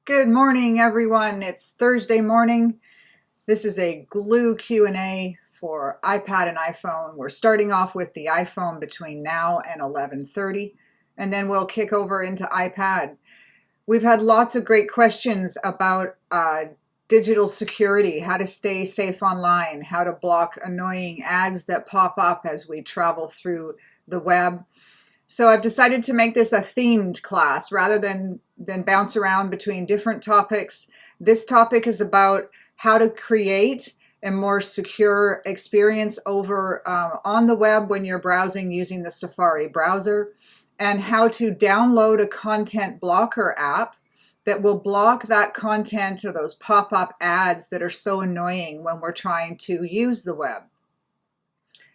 Good morning, everyone. It's Thursday morning. This is a Gluu Q&A for iPad and iPhone. We're starting off with the iPhone between now and 11:30, and then we'll kick over into iPad. We've had lots of great questions about digital security, how to stay safe online, how to block annoying ads that pop up as we travel through the web. So I've decided to make this a themed class rather than bounce around between different topics. This topic is about how to create a more secure experience over on the web when you're browsing using the Safari browser, and how to download a content blocker app that will block that content or those pop-up ads that are so annoying when we're trying to use the web.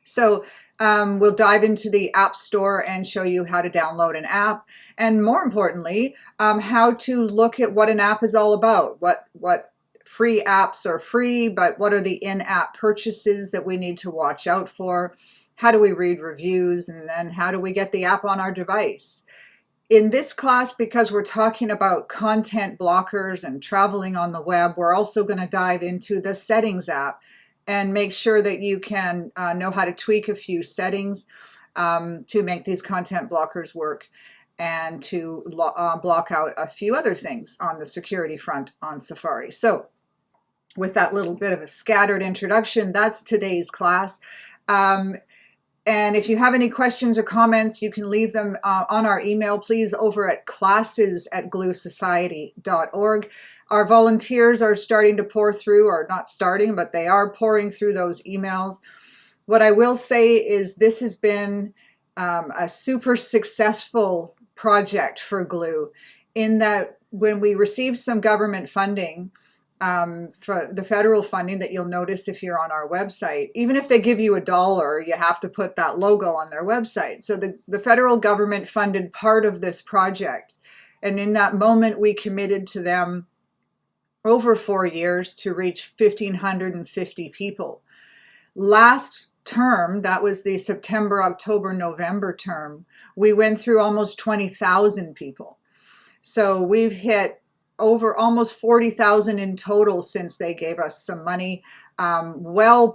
So we'll dive into the App Store and show you how to download an app, and more importantly, how to look at what an app is all about. What free apps are free, but what are the in-app purchases that we need to watch out for? How do we read reviews, and then how do we get the app on our device? In this class, because we're talking about content blockers and traveling on the web, we're also going to dive into the Settings app and make sure that you can know how to tweak a few settings to make these content blockers work, and to block out a few other things on the security front on Safari. So with that little bit of a scattered introduction, that's today's class. And if you have any questions or comments, you can leave them on our email, please, over at classes@gluesociety.org. Our volunteers are starting to pour through, or not starting, but they are pouring through those emails. What I will say is this has been a super successful project for Gluu, in that when we received some government funding, for the federal funding that you'll notice if you're on our website, even if they give you $1, you have to put that logo on their website. So the federal government funded part of this project. And in that moment, we committed to them over 4 years to reach 1,550 people. Last term, that was the September, October, November term, we went through almost 20,000 people. So we've hit over almost 40,000 in total since they gave us some money, well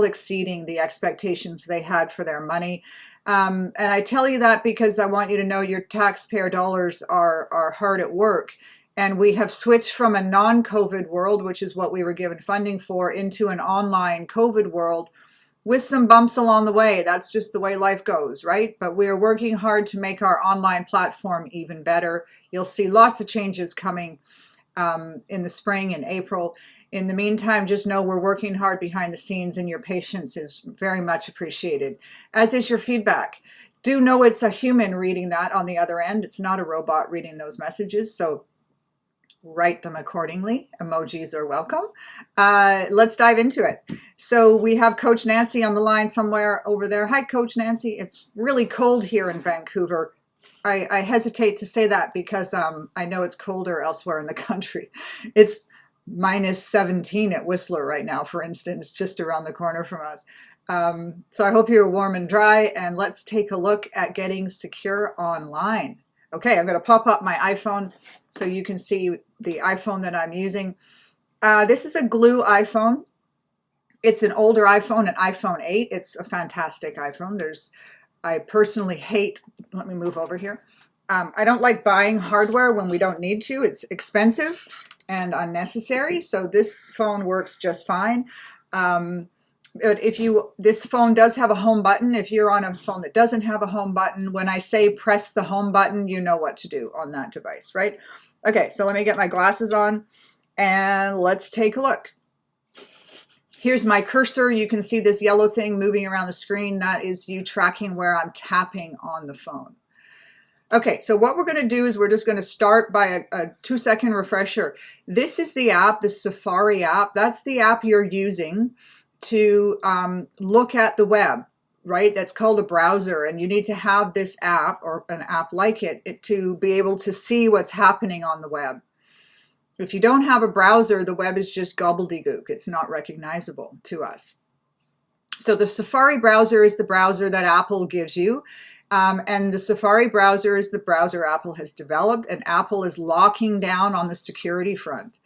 exceeding the expectations they had for their money. And I tell you that because I want you to know your taxpayer dollars are hard at work. And we have switched from a non-COVID world, which is what we were given funding for, into an online COVID world, with some bumps along the way. That's just the way life goes, right? But we are working hard to make our online platform even better. You'll see lots of changes coming in the spring and April. In the meantime, just know we're working hard behind the scenes, and your patience is very much appreciated, as is your feedback. Do know it's a human reading that on the other end. It's not a robot reading those messages, so write them accordingly. Emojis are welcome. Let's dive into it. So we have Coach Nancy on the line somewhere over there. Hi, Coach Nancy. It's really cold here in Vancouver. I hesitate to say that because I know it's colder elsewhere in the country. It's -17 at Whistler right now, for instance, just around the corner from us. So I hope you're warm and dry, and let's take a look at getting secure online. Okay, I'm going to pop up my iPhone so you can see the iPhone that I'm using. This is a Gluu iPhone. It's an older iPhone, an iPhone 8. It's a fantastic iPhone. I personally hate, let me move over here. I don't like buying hardware when we don't need to. It's expensive and unnecessary. So this phone works just fine. But this phone does have a home button. If you're on a phone that doesn't have a home button, when I say press the home button, you know what to do on that device, right? Okay, so let me get my glasses on and let's take a look. Here's my cursor. You can see this yellow thing moving around the screen. That is you tracking where I'm tapping on the phone. Okay, so what we're going to do is we're just going to start by a 2-second refresher. This is the app, the Safari app. That's the app you're using to look at the web, right? That's called a browser, and you need to have this app or an app like it to be able to see what's happening on the web. If you don't have a browser, the web is just gobbledygook. It's not recognizable to us. So the Safari browser is the browser that Apple gives you, And the Safari browser is the browser Apple has developed, and Apple is locking down on the security front.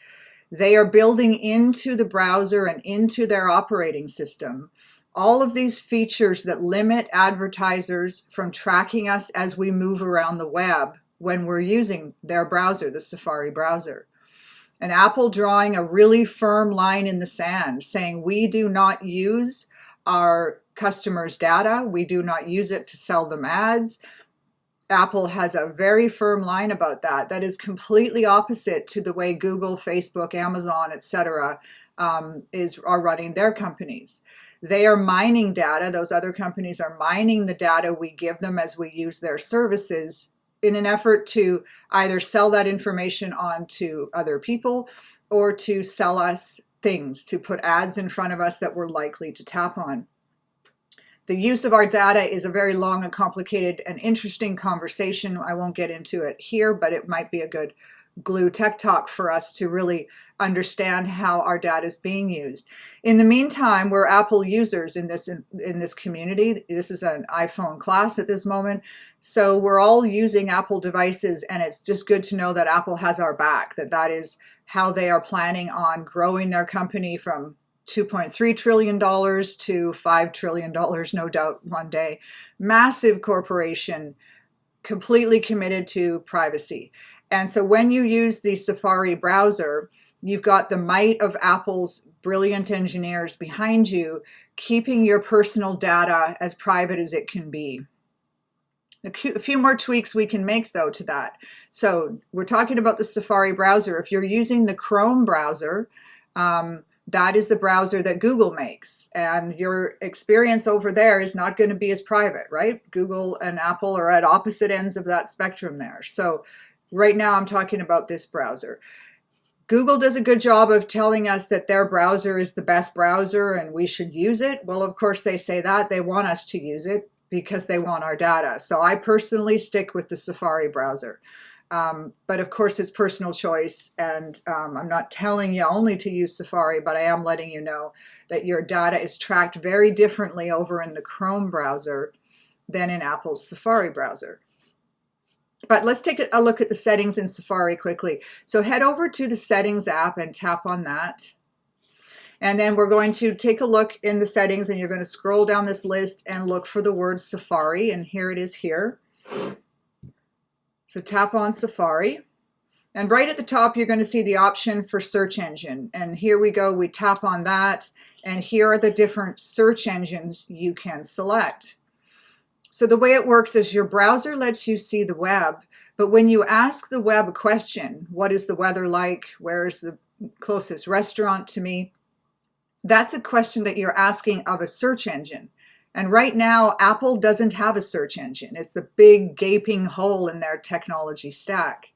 They are building into the browser and into their operating system all of these features that limit advertisers from tracking us as we move around the web when we're using their browser, the Safari browser. And Apple drawing a really firm line in the sand, saying we do not use our customers' data. We do not use it to sell them ads. Apple has a very firm line about that. That is completely opposite to the way Google, Facebook, Amazon, etc. are running their companies. They are mining data. Those other companies are mining the data we give them as we use their services in an effort to either sell that information on to other people or to sell us things, to put ads in front of us that we're likely to tap on. The use of our data is a very long and complicated and interesting conversation. I won't get into it here, but it might be a good Gluu Tech Talk for us to really understand how our data is being used. In the meantime, we're Apple users in this community. This is an iPhone class at this moment. So we're all using Apple devices, and it's just good to know that Apple has our back, that is how they are planning on growing their company from $2.3 trillion to $5 trillion, no doubt, one day. Massive corporation, completely committed to privacy. And so when you use the Safari browser, you've got the might of Apple's brilliant engineers behind you, keeping your personal data as private as it can be. A few more tweaks we can make, though, to that. So we're talking about the Safari browser. If you're using the Chrome browser, that is the browser that Google makes. And your experience over there is not going to be as private, right? Google and Apple are at opposite ends of that spectrum there. So right now I'm talking about this browser. Google does a good job of telling us that their browser is the best browser and we should use it. Well, of course they say that. They want us to use it because they want our data. So I personally stick with the Safari browser. But of course it's personal choice, and I'm not telling you only to use Safari, but I am letting you know that your data is tracked very differently over in the Chrome browser than in Apple's Safari browser. But let's take a look at the settings in Safari quickly. So head over to the Settings app and tap on that. And then we're going to take a look in the settings, and you're going to scroll down this list and look for the word Safari, and here it is here. So tap on Safari. And right at the top, you're going to see the option for search engine. And here we go, we tap on that, and here are the different search engines you can select. So the way it works is your browser lets you see the web, but when you ask the web a question, what is the weather like? Where is the closest restaurant to me? That's a question that you're asking of a search engine. And right now, Apple doesn't have a search engine. It's the big gaping hole in their technology stack.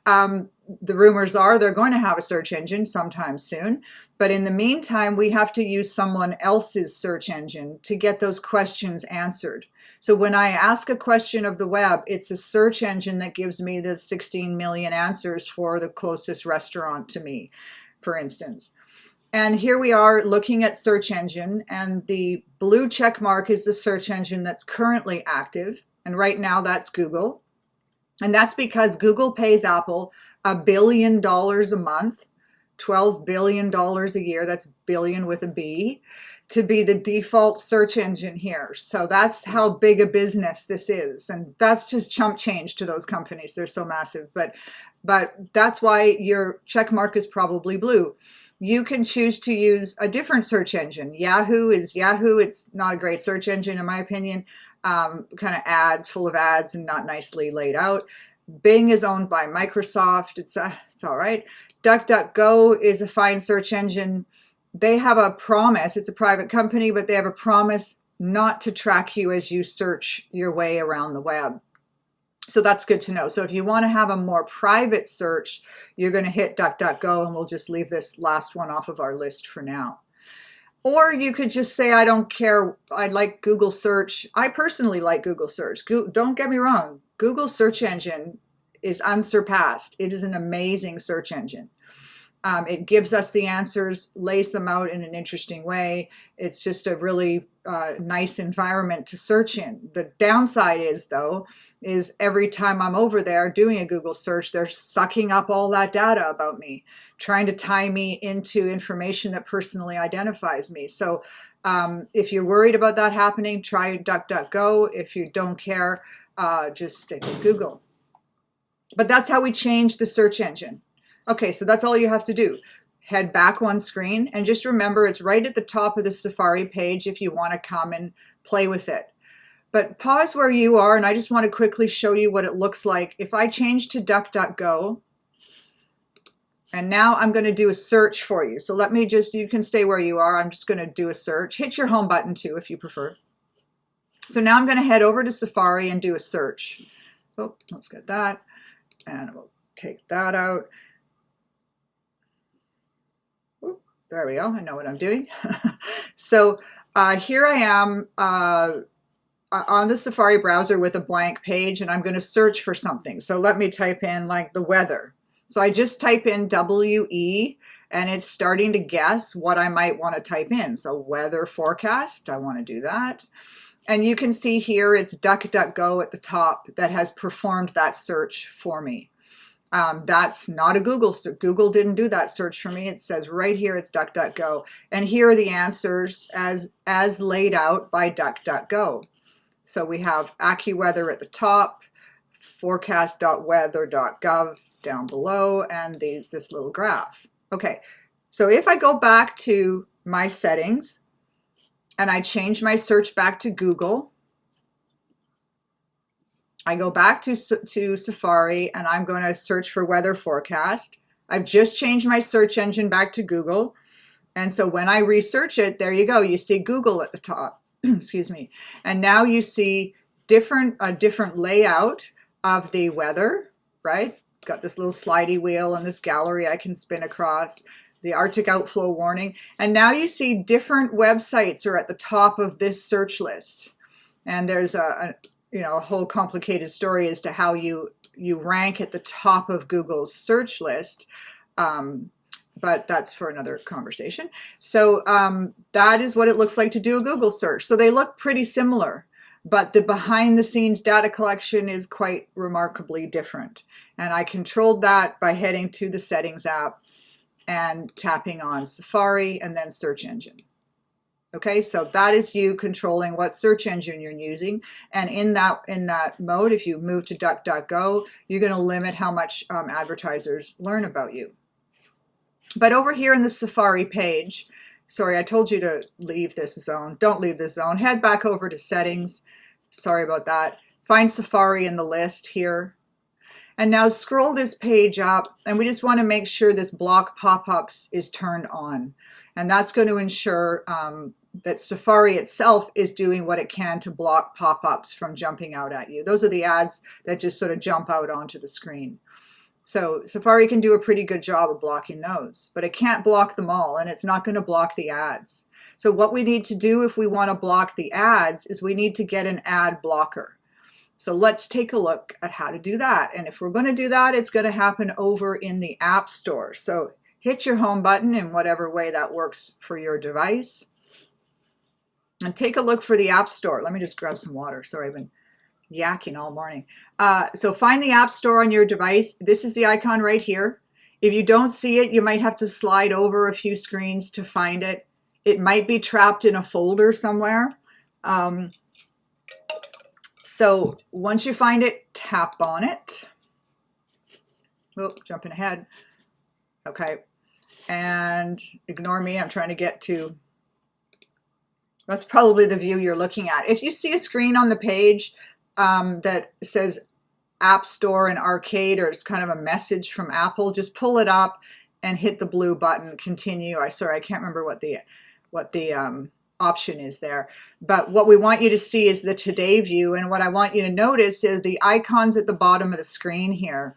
The rumors are they're going to have a search engine sometime soon. But in the meantime, we have to use someone else's search engine to get those questions answered. So when I ask a question of the web, it's a search engine that gives me the 16 million answers for the closest restaurant to me, for instance. And here we are looking at search engine, and the blue check mark is the search engine that's currently active. And right now that's Google. And that's because Google pays Apple $1 billion a month, $12 billion a year, that's billion with a B, to be the default search engine here. So that's how big a business this is. And that's just chump change to those companies. They're so massive. But that's why your check mark is probably blue. You can choose to use a different search engine. Yahoo is Yahoo. It's not a great search engine, in my opinion. Kind of ads, full of ads and not nicely laid out. Bing is owned by Microsoft. It's all right. DuckDuckGo is a fine search engine. They have a promise. It's a private company, but they have a promise not to track you as you search your way around the web. So that's good to know. So if you want to have a more private search, you're going to hit DuckDuckGo, and we'll just leave this last one off of our list for now. Or you could just say, I don't care. I like Google search. I personally like Google search. Don't get me wrong. Google search engine is unsurpassed. It is an amazing search engine. It gives us the answers, lays them out in an interesting way. It's just a really nice environment to search in. The downside is, though, is every time I'm over there doing a Google search, they're sucking up all that data about me, trying to tie me into information that personally identifies me. So if you're worried about that happening, try DuckDuckGo. If you don't care, just stick with Google. But that's how we change the search engine. Okay, so that's all you have to do. Head back one screen and just remember it's right at the top of the Safari page if you want to come and play with it. But pause where you are, and I just want to quickly show you what it looks like. If I change to DuckDuckGo, and now I'm going to do a search for you. So let me just, you can stay where you are. I'm just going to do a search. Hit your home button too if you prefer. So now I'm going to head over to Safari and do a search. Oh, let's get that. And we'll take that out. There we go. I know what I'm doing. So here I am on the Safari browser with a blank page, and I'm going to search for something. So let me type in like the weather. So I just type in WE, and it's starting to guess what I might want to type in. So weather forecast, I want to do that. And you can see here it's DuckDuckGo at the top that has performed that search for me. That's not a Google search. Google didn't do that search for me. It says right here it's DuckDuckGo. And here are the answers as laid out by DuckDuckGo. So we have AccuWeather at the top, forecast.weather.gov down below, and this little graph. Okay, so if I go back to my settings and I change my search back to Google, I go back to Safari and I'm going to search for weather forecast. I've just changed my search engine back to Google. And so when I research it, there you go. You see Google at the top. Excuse me. And now you see a different layout of the weather, right? Got this little slidey wheel and this gallery I can spin across, the Arctic outflow warning. And now you see different websites are at the top of this search list. And there's a whole complicated story as to how you rank at the top of Google's search list. But that's for another conversation. So that is what it looks like to do a Google search. So they look pretty similar, but the behind the scenes data collection is quite remarkably different. And I controlled that by heading to the settings app and tapping on Safari and then search engine. Okay, so that is you controlling what search engine you're using. And in that mode, if you move to DuckDuckGo, you're going to limit how much advertisers learn about you. But over here in the Safari page, sorry, I told you to leave this zone. Don't leave this zone. Head back over to settings. Sorry about that. Find Safari in the list here. And now scroll this page up, and we just want to make sure this block pop-ups is turned on. And that's going to ensure that Safari itself is doing what it can to block pop-ups from jumping out at you. Those are the ads that just sort of jump out onto the screen. So Safari can do a pretty good job of blocking those, but it can't block them all, and it's not going to block the ads. So what we need to do if we want to block the ads is we need to get an ad blocker. So let's take a look at how to do that. And if we're going to do that, it's going to happen over in the App Store. So hit your home button in whatever way that works for your device. And take a look for the App Store. Let me just grab some water. Sorry, I've been yakking all morning. So find the App Store on your device. This is the icon right here. If you don't see it, you might have to slide over a few screens to find it. It might be trapped in a folder somewhere. So once you find it, tap on it. Oh, jumping ahead. Okay. And ignore me. I'm trying to get to... That's probably the view you're looking at. If you see a screen on the page that says App Store and Arcade, or it's kind of a message from Apple, just pull it up and hit the blue button, continue. Sorry, I can't remember what the option is there. But what we want you to see is the Today view. And what I want you to notice is the icons at the bottom of the screen here.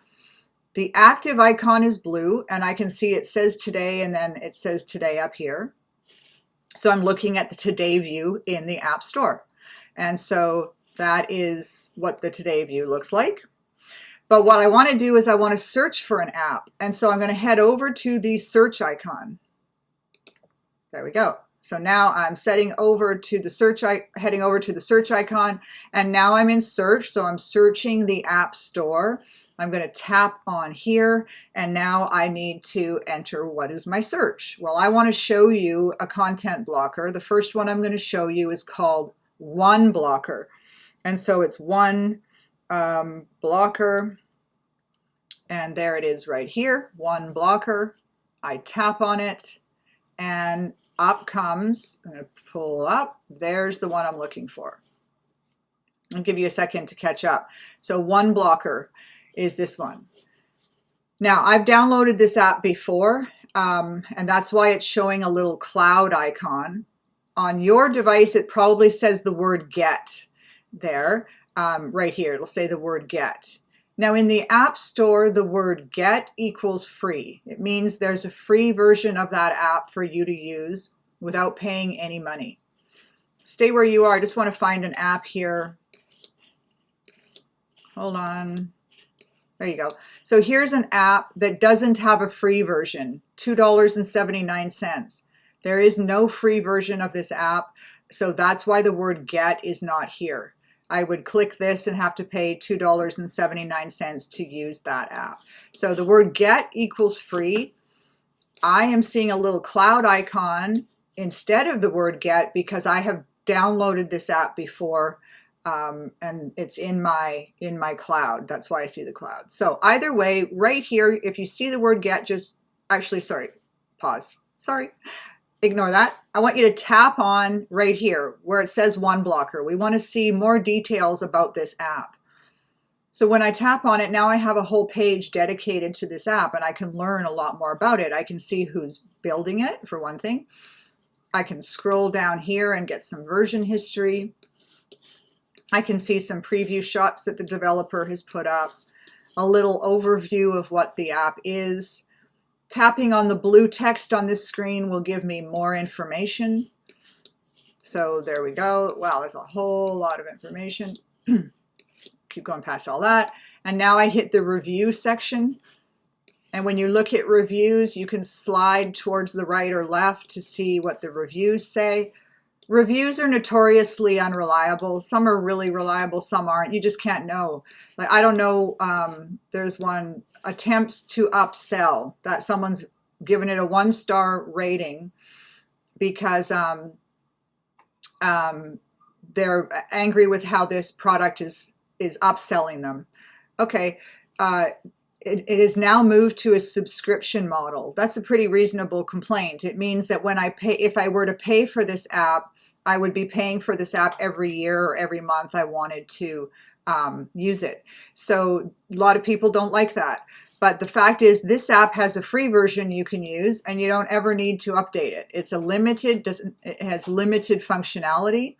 The active icon is blue, and I can see it says Today, and then it says Today up here. So I'm looking at the Today view in the App Store. And so that is what the Today view looks like. But what I want to do is I want to search for an app. And so I'm going to head over to the search icon. There we go. So now I'm heading over to the search icon, and now I'm in search. So I'm searching the App Store. I'm going to tap on here, and now I need to enter what is my search. Well, I want to show you a content blocker. The first one I'm going to show you is called One Blocker. And so it's One Blocker, and there it is right here, One Blocker. I tap on it, and up comes, I'm going to pull up, there's the one I'm looking for. I'll give you a second to catch up. So One Blocker is this one. Now, I've downloaded this app before, and that's why it's showing a little cloud icon. On your device, it probably says the word get there. Right here, it'll say the word get. Now, in the App Store, the word get equals free. It means there's a free version of that app for you to use without paying any money. Stay where you are. I just want to find an app here. Hold on. There you go. So here's an app that doesn't have a free version, $2.79. There is no free version of this app, so that's why the word get is not here. I would click this and have to pay $2.79 to use that app. So the word get equals free. I am seeing a little cloud icon instead of the word get because I have downloaded this app before, and it's in my cloud. That's why I see the cloud. So either way, right here, if you see the word get, pause. Sorry. Ignore that. I want you to tap on right here where it says One Blocker. We want to see more details about this app. So when I tap on it, now I have a whole page dedicated to this app, and I can learn a lot more about it. I can see who's building it, for one thing. I can scroll down here and get some version history. I can see some preview shots that the developer has put up, a little overview of what the app is. Tapping on the blue text on this screen will give me more information. So there we go. Wow, there's a whole lot of information. Keep going past all that. And now I hit the review section. And when you look at reviews, you can slide towards the right or left to see what the reviews say. Reviews are notoriously unreliable. Some are really reliable, some aren't. You just can't know. Like, I don't know, there's one, attempts to upsell, that someone's given it a 1-star rating because they're angry with how this product is upselling them. Okay, it is now moved to a subscription model. That's a pretty reasonable complaint. It means that when I pay, if I were to pay for this app, I would be paying for this app every year or every month I wanted to use it. So a lot of people don't like that. But the fact is, this app has a free version you can use, and you don't ever need to update it. It's a limited, it has limited functionality,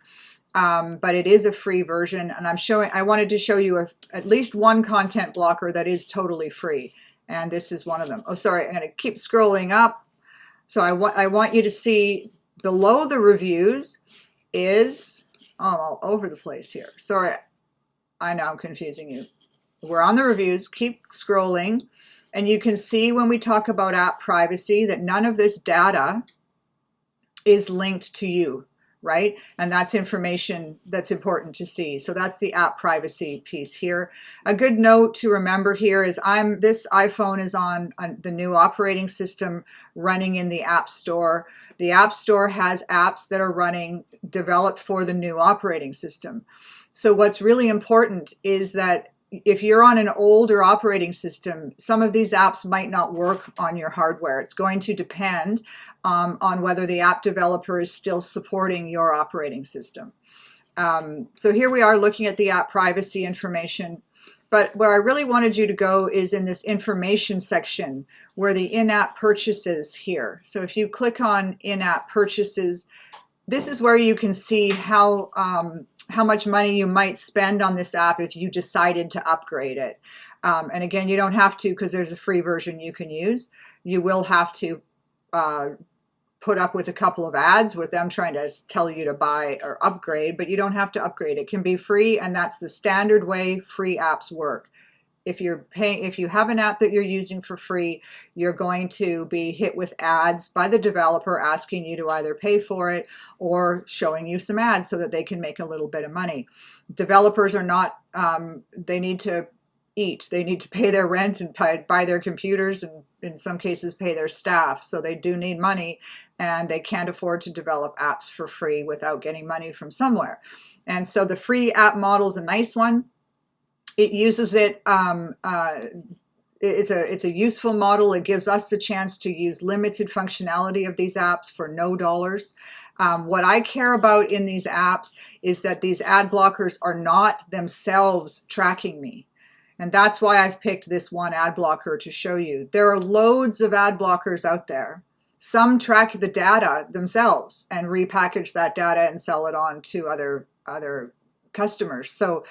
but it is a free version. And I wanted to show you at least one content blocker that is totally free, and this is one of them. Oh, sorry, I'm going to keep scrolling up. So I want you to see below the reviews is, oh, I'm all over the place here. Sorry, I know I'm confusing you. We're on the reviews, keep scrolling, and you can see when we talk about app privacy that none of this data is linked to you, right? And that's information that's important to see. So that's the app privacy piece here. A good note to remember here is this iPhone is on the new operating system running in the App Store. The App Store has apps that are running developed for the new operating system. So what's really important is that if you're on an older operating system, some of these apps might not work on your hardware. It's going to depend on whether the app developer is still supporting your operating system. So here we are looking at the app privacy information. But where I really wanted you to go is in this information section where the in-app purchases here. So if you click on in-app purchases, this is where you can see how much money you might spend on this app if you decided to upgrade it. And again, you don't have to because there's a free version you can use. You will have to put up with a couple of ads with them trying to tell you to buy or upgrade, but you don't have to upgrade. It can be free, and that's the standard way free apps work. if you have an app that you're using for free, you're going to be hit with ads by the developer asking you to either pay for it or showing you some ads so that they can make a little bit of money. Developers are not, they need to eat. They need to pay their rent and buy their computers, and in some cases pay their staff. So they do need money, and they can't afford to develop apps for free without getting money from somewhere. And so the free app model is a nice one. It uses it, it's a useful model. It gives us the chance to use limited functionality of these apps for no dollars. What I care about in these apps is that these ad blockers are not themselves tracking me. And that's why I've picked this one ad blocker to show you. There are loads of ad blockers out there. Some track the data themselves and repackage that data and sell it on to other customers. So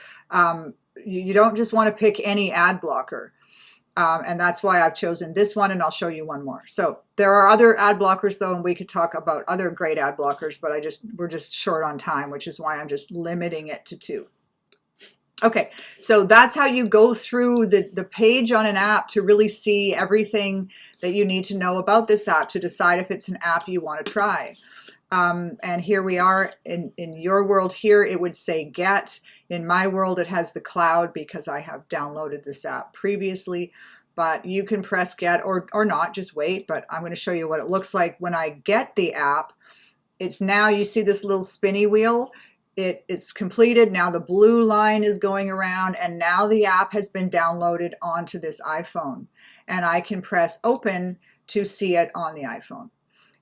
you don't just want to pick any ad blocker. And that's why I've chosen this one, and I'll show you one more. So there are other ad blockers though, and we could talk about other great ad blockers, but we're just short on time, which is why I'm just limiting it to 2. Okay, so that's how you go through the page on an app to really see everything that you need to know about this app to decide if it's an app you want to try. And here we are in your world here, it would say get. In my world, it has the cloud because I have downloaded this app previously, but you can press get or not, just wait. But I'm going to show you what it looks like when I get the app. It's now, you see this little spinny wheel. It's completed. Now the blue line is going around, and now the app has been downloaded onto this iPhone, and I can press open to see it on the iPhone.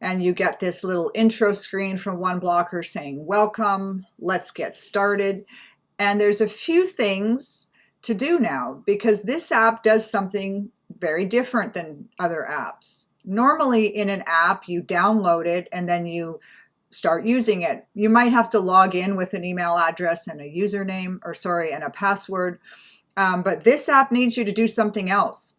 And you get this little intro screen from one blocker saying, welcome, let's get started. And there's a few things to do now because this app does something very different than other apps. Normally in an app, you download it and then you start using it. You might have to log in with an email address and a username, and a password. But this app needs you to do something else.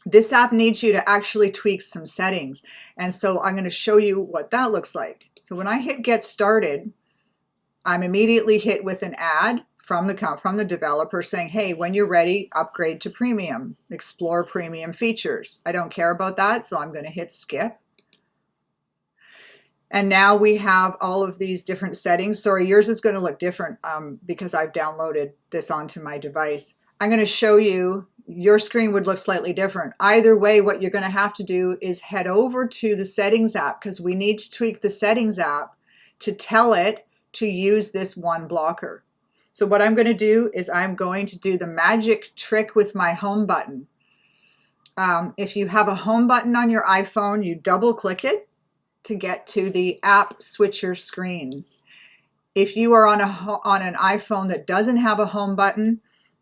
This app needs you to actually tweak some settings. And so I'm going to show you what that looks like. So when I hit get started, I'm immediately hit with an ad from the developer saying, hey, when you're ready, upgrade to premium, explore premium features. I don't care about that, so I'm going to hit skip. And now we have all of these different settings. Sorry, yours is going to look different because I've downloaded this onto my device. I'm going to show you, your screen would look slightly different. Either way, what you're going to have to do is head over to the settings app because we need to tweak the settings app to tell it to use this one blocker. So what I'm going to do is I'm going to do the magic trick with my home button. If you have a home button on your iPhone, you double click it to get to the app switcher screen. If you are on an iPhone that doesn't have a home button,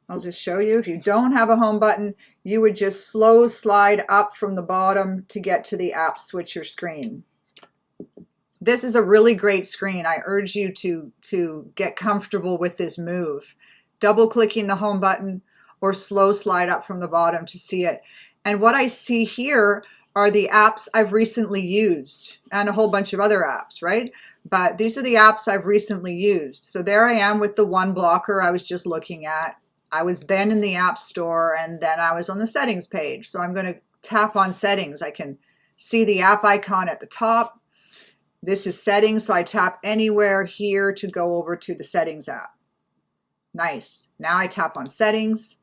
I'll just show you. If you don't have a home button, you would just slow slide up from the bottom to get to the app switcher screen. This is a really great screen. I urge you to get comfortable with this move. Double clicking the home button or slow slide up from the bottom to see it. And what I see here are the apps I've recently used and a whole bunch of other apps, right? But these are the apps I've recently used. So there I am with the one blocker I was just looking at. I was then in the App Store and then I was on the settings page. So I'm going to tap on settings. I can see the app icon at the top. This is settings, so I tap anywhere here to go over to the settings app. Nice. Now I tap on settings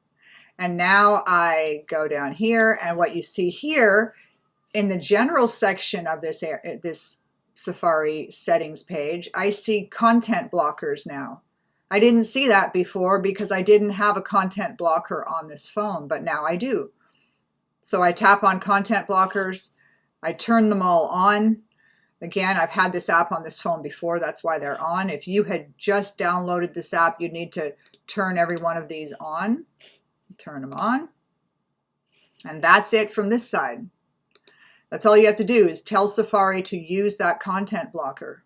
and now I go down here, and what you see here in the general section of this Safari settings page, I see content blockers now. I didn't see that before because I didn't have a content blocker on this phone, but now I do. So I tap on content blockers, I turn them all on. Again, I've had this app on this phone before, that's why they're on. If you had just downloaded this app, you need to turn every one of these on. Turn them on. And that's it from this side. That's all you have to do is tell Safari to use that content blocker.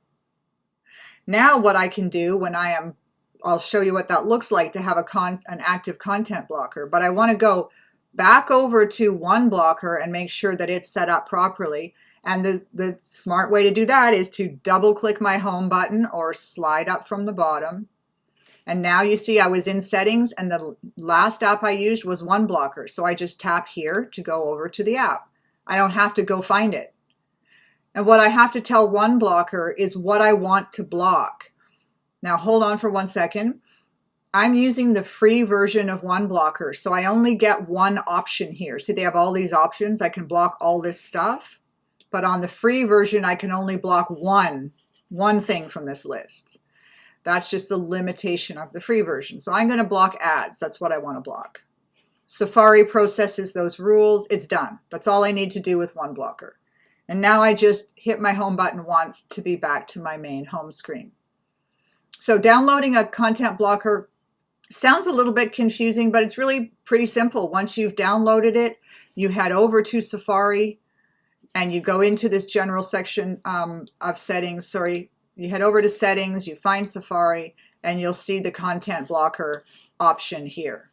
Now what I can do when I'll show you what that looks like to have an active content blocker, but I want to go back over to one blocker and make sure that it's set up properly. And the smart way to do that is to double click my home button or slide up from the bottom. And now you see I was in settings and the last app I used was OneBlocker. So I just tap here to go over to the app. I don't have to go find it. And what I have to tell OneBlocker is what I want to block. Now hold on for 1 second. I'm using the free version of OneBlocker, so I only get one option here. See, they have all these options. I can block all this stuff, but on the free version, I can only block one thing from this list. That's just the limitation of the free version. So I'm going to block ads. That's what I want to block. Safari processes those rules. It's done. That's all I need to do with OneBlocker. And now I just hit my home button once to be back to my main home screen. So downloading a content blocker sounds a little bit confusing, but it's really pretty simple. Once you've downloaded it, you head over to Safari and you go into this general section of settings. You head over to settings, you find Safari, and you'll see the content blocker option here.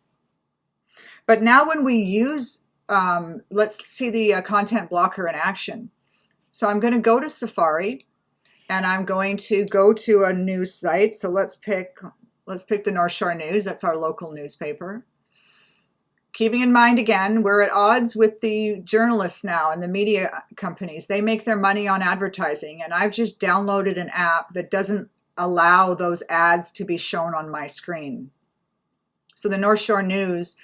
But now when we use, let's see the content blocker in action. So I'm going to go to Safari and I'm going to go to a news site. So let's pick the North Shore News. That's our local newspaper. Keeping in mind, again, we're at odds with the journalists now and the media companies. They make their money on advertising, and I've just downloaded an app that doesn't allow those ads to be shown on my screen. So the North Shore News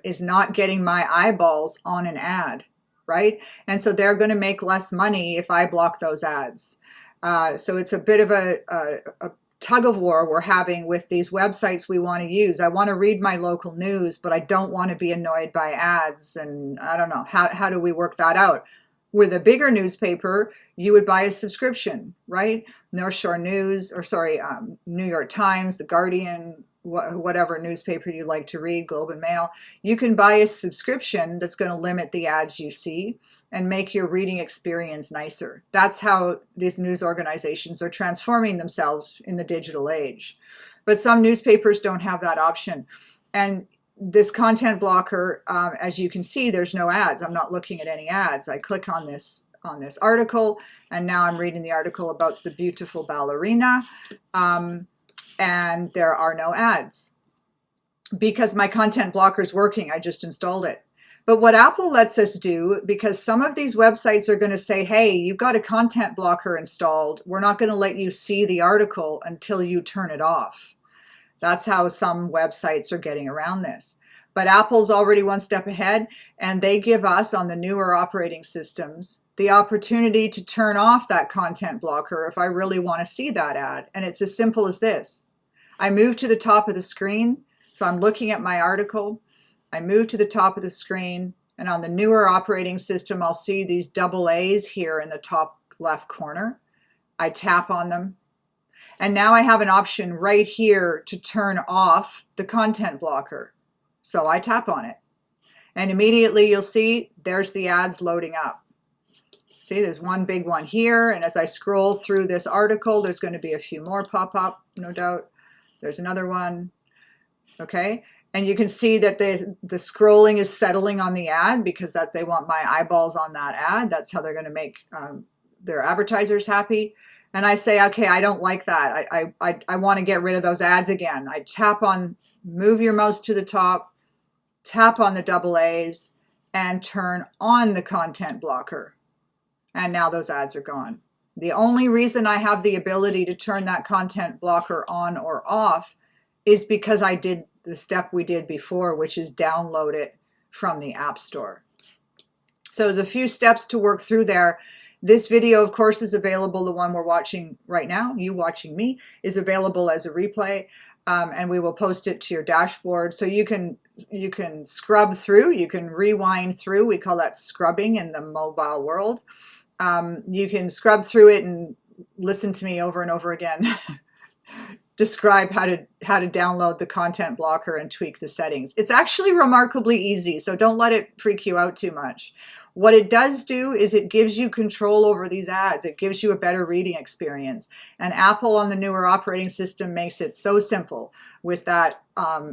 is not getting my eyeballs on an ad, right? And so they're going to make less money if I block those ads. So it's a bit of a tug of war we're having with these websites we want to use. I want to read my local news, but I don't want to be annoyed by ads. And I don't know, how do we work that out? With a bigger newspaper, you would buy a subscription, right? North Shore News, or sorry, New York Times, The Guardian, whatever newspaper you like to read, Globe and Mail, you can buy a subscription that's going to limit the ads you see and make your reading experience nicer. That's how these news organizations are transforming themselves in the digital age. But some newspapers don't have that option. And this content blocker, as you can see, there's no ads. I'm not looking at any ads. I click on this article, and now I'm reading the article about the beautiful ballerina. And there are no ads because my content blocker is working. I just installed it. But what Apple lets us do, because some of these websites are going to say, hey, you've got a content blocker installed. We're not going to let you see the article until you turn it off. That's how some websites are getting around this. But Apple's already one step ahead, and they give us, on the newer operating systems, the opportunity to turn off that content blocker if I really want to see that ad. And it's as simple as this. I move to the top of the screen, so I'm looking at my article. I move to the top of the screen, and on the newer operating system, I'll see these double A's here in the top left corner. I tap on them, and now I have an option right here to turn off the content blocker. So I tap on it, and immediately you'll see there's the ads loading up. See, there's one big one here, and as I scroll through this article, there's going to be a few more pop up, no doubt. There's another one, okay? And you can see that the scrolling is settling on the ad because that they want my eyeballs on that ad. That's how they're going to make their advertisers happy. And I say, okay, I don't like that. I want to get rid of those ads again. I tap on, move your mouse to the top, tap on the double A's, and turn on the content blocker. And now those ads are gone. The only reason I have the ability to turn that content blocker on or off is because I did the step we did before, which is download it from the App Store. So there's a few steps to work through there. This video, of course, is available. The one we're watching right now, you watching me, is available as a replay, and we will post it to your dashboard. So you can scrub through, you can rewind through. We call that scrubbing in the mobile world. You can scrub through it and listen to me over and over again describe how to download the content blocker and tweak the settings. It's actually remarkably easy, so don't let it freak you out too much. What it does do is it gives you control over these ads. It gives you a better reading experience. And Apple on the newer operating system makes it so simple with that.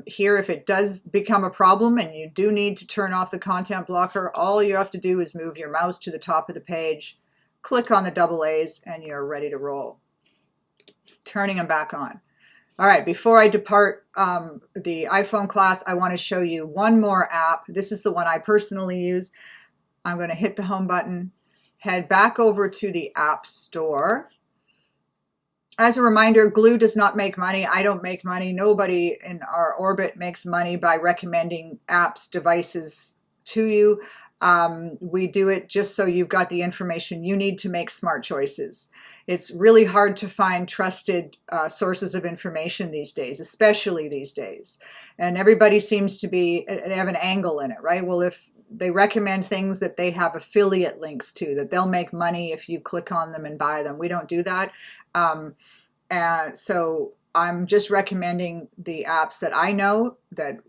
Here, if it does become a problem and you do need to turn off the content blocker, all you have to do is move your mouse to the top of the page, click on the double A's, and you're ready to roll. Turning them back on. All right, before I depart the iPhone class, I want to show you one more app. This is the one I personally use. I'm going to hit the home button, head back over to the App Store. As a reminder, Gluu does not make money. I don't make money. Nobody in our orbit makes money by recommending apps, devices to you. We do it just so you've got the information you need to make smart choices. It's really hard to find trusted sources of information these days, especially these days. And everybody seems to be, they have an angle in it, right? Well, if they recommend things that they have affiliate links to, that they'll make money if you click on them and buy them. We don't do that. And so I'm just recommending the apps that I know that